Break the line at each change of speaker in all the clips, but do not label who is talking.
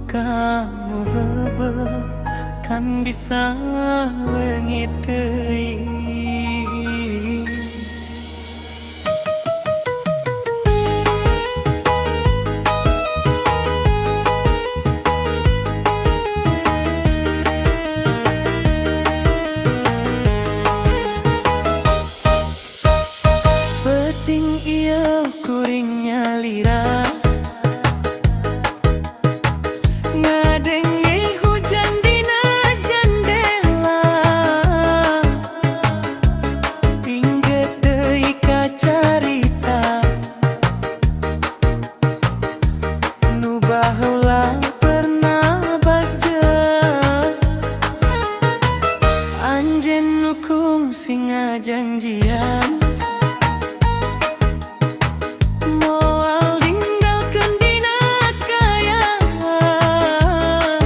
lukamu hebe kan bisa lengit deui. Penting ieu kuring nyalira ngadenge hujan dina jendela, inget deui ka carita nu baheula pernah baca. Anjeun nu kungsi ngajanjian moal ninggalkeun dina kayangan,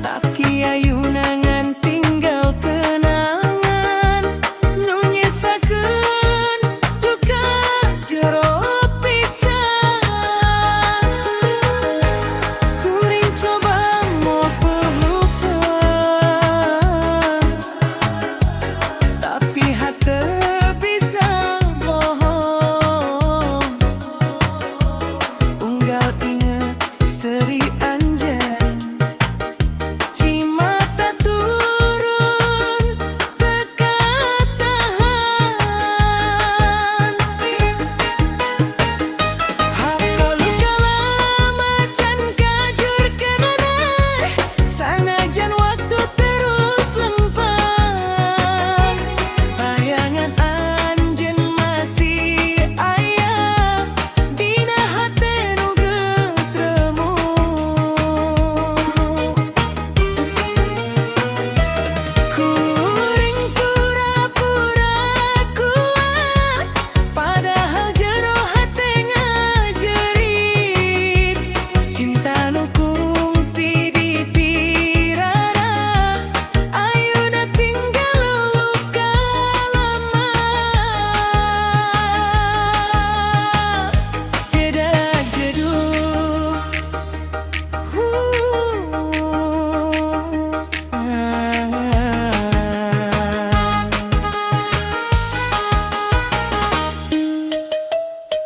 tapi ayeuna ngan tinggal kenangan nu nyisakeun luka jero pisan. Kuring coba moho lupakan, tapi hate bisa bohong. Unggal inget seri anjeun cimata turun teka tahan. Hapal luka lama can kajur kenangan, sanajan waktu terus lempang. Bayangan anjeun masih aya dina hate nu geus remuk. Kuring pura-pura kuat, padahal jero hate ngajerit. Cinta nu kungsi dipirara, ayeuna tinggal luka lama. Jedak jeduh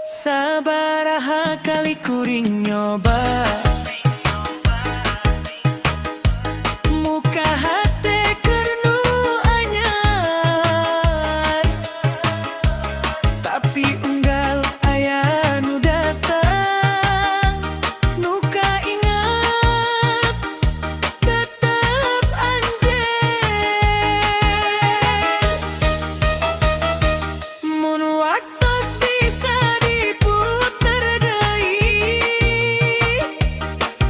sabaraha kali kuring nyoba muka hate keur nu anyar, tapi unggal aya nu datang nu kaingat tetep anjeun. Mun waktos bisa diputer deui,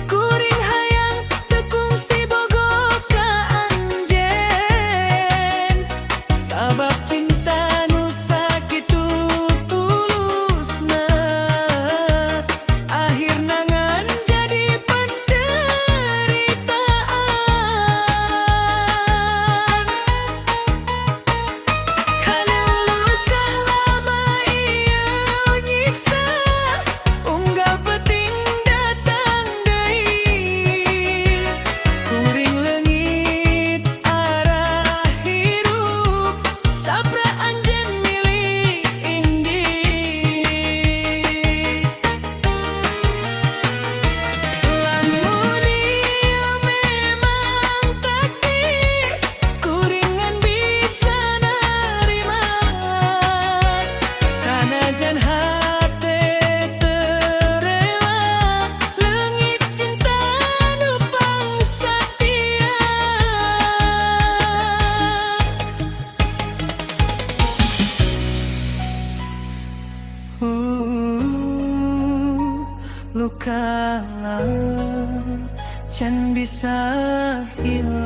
kuring hayang teu kungsi boga ka anjeun. Sabab cinta nu sakitu tulusna, akhirna ngan jadi penderitaan. Kana luka lama ieu nyiksa, unggal penting datang deui. Kuring leungit arah hirup, sabra anjeun milih indik. Lamun ieu memang takdir, kuring ngan bisa narima, sanajan hate teu rela leungit cinta nu pangsatia. Luka lama can bisa hilang.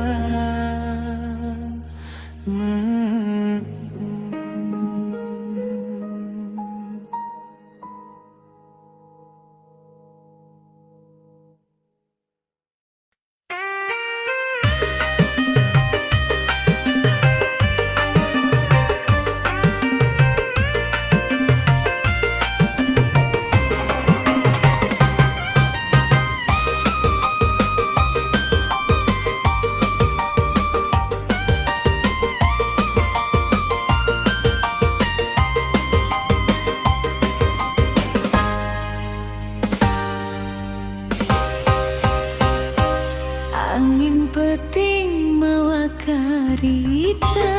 karita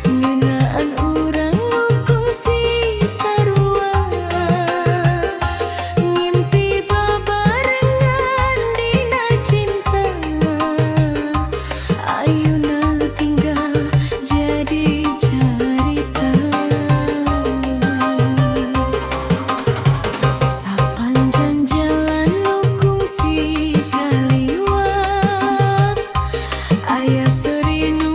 ngeunaan urang kungsi sarua ngimpi babarengan dina cinta ayeuna tinggal jadi carita sapanjang jalan nu kungsi kaliwat aya seuri nu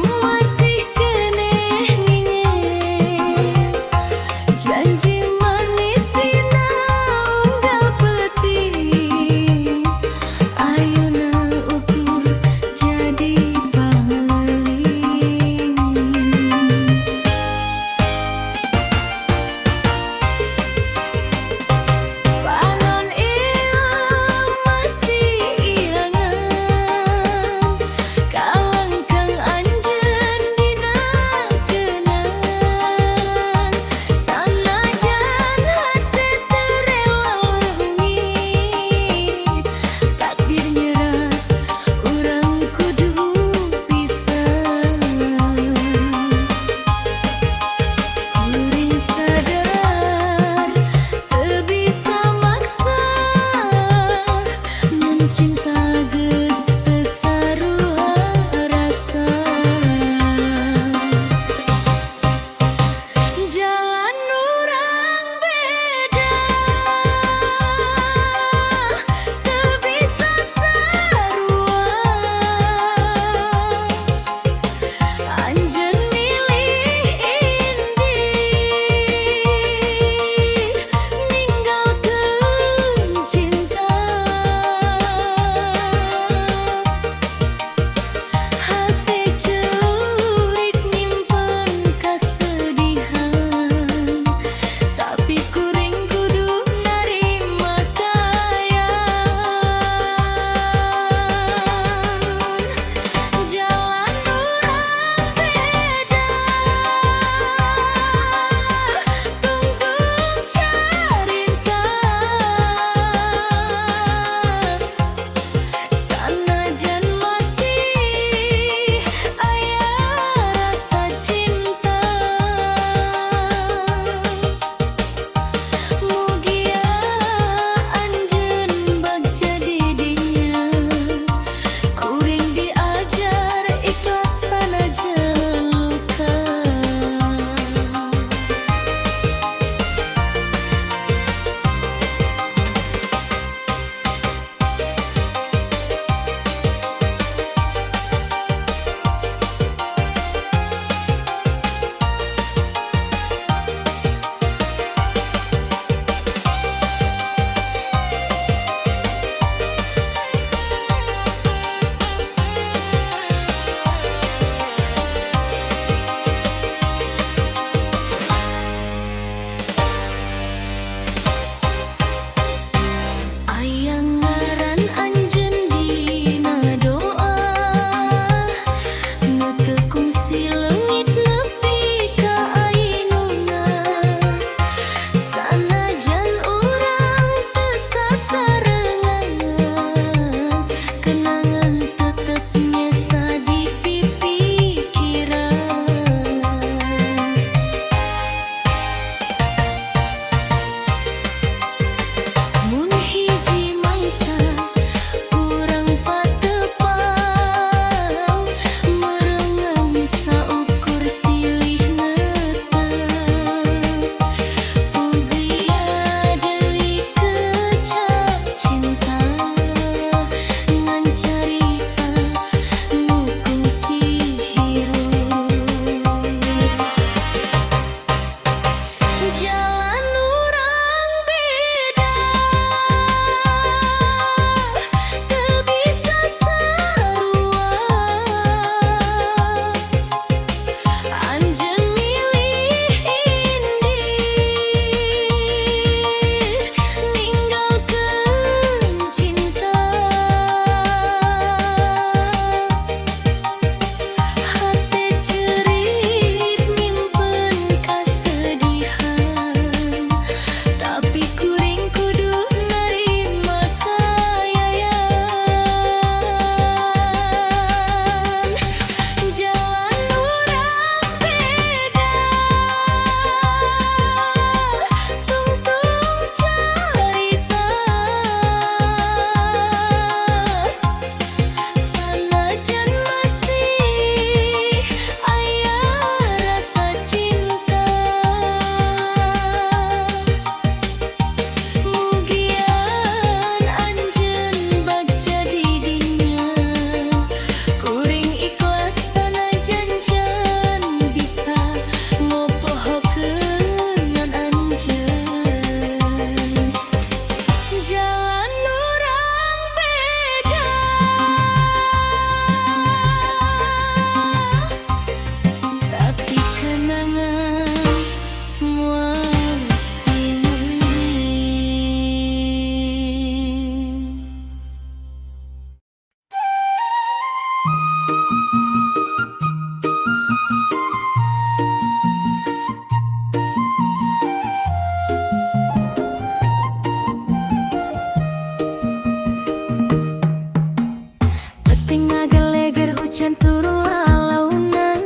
Peting ngageleger hujan turun lalaunan,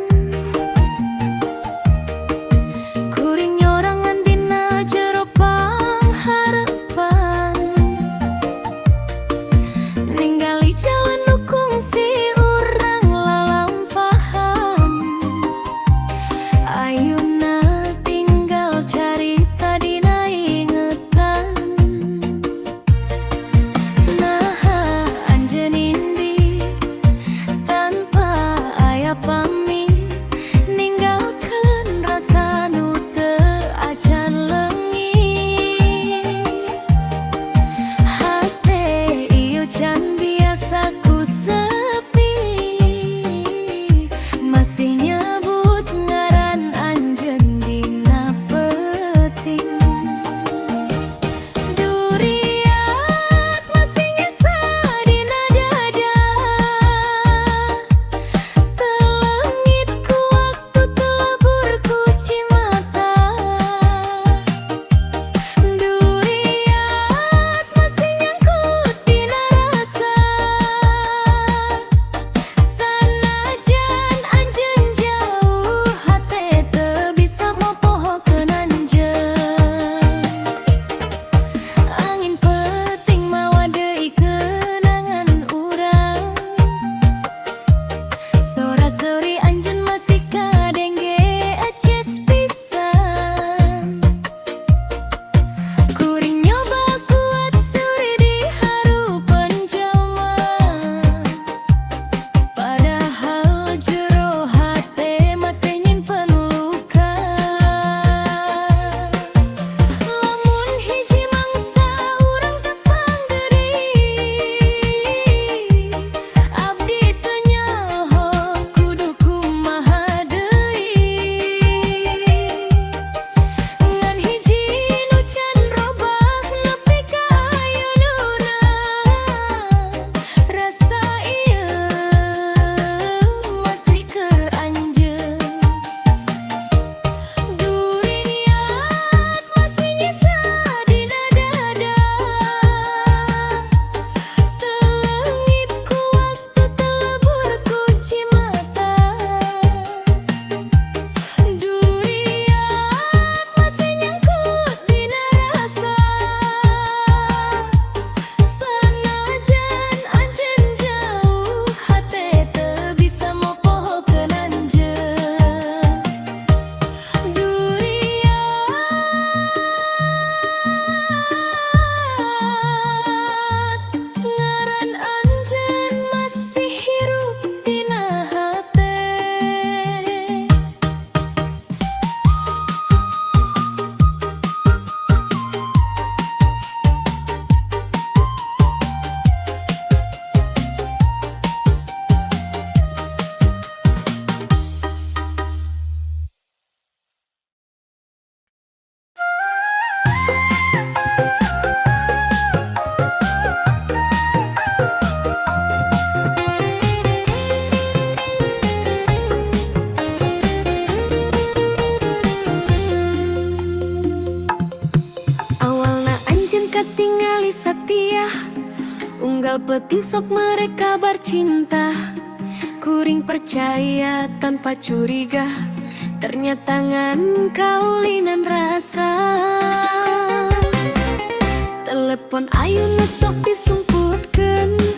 kuring nyorangan dina jero pangharapan, ningali jalan nu kungsi urang lalampahan. Ayeuna tinggal carita dina ingetan. Naha anjeun indi tanpa aya pamit, ninggalkeun rasa nu teu acan leungit. Hate ieu can biasa ku sepi, masih nyebut ngaran anjeun dina peting. Duriat masih nyesa dina dada, teleungit ku waktu telebur ku cimata. Duriat masih nyangkut dina rasa, sanajan anjeun jauh hate teu bisa mopohokeun anjeun. Angin peting mawa deui kenangan urang, sora-sori anjeun masih kadengge aces pisan. Kuring nyoba kuat suri di harupan jalma, padahal jero hate masih nyimpen luka. Lamun hiji mangsa urang tepang geuning, abdi teu nyaho kudu kumaha deui. Ngan hiji nu can robah nepi ka ayeuna, rasa ieu masih keur anjeun. Duriat masih nyesa dina dada, teleungit ku waktu telebur ku cimata. Duriat masih nyangkut dina rasa, sanajan anjeun jauh hate teu bisa mopohokeun anjeun. Duriat ngaran anjeun masih hirup dina hate. Awalna anjeun katingali satia, unggal peting sok mereka bercinta. Kuring percaya tanpa curiga, ternyata ngan kaulinan rasa. Telepon ayeuna sok disungkutkeun,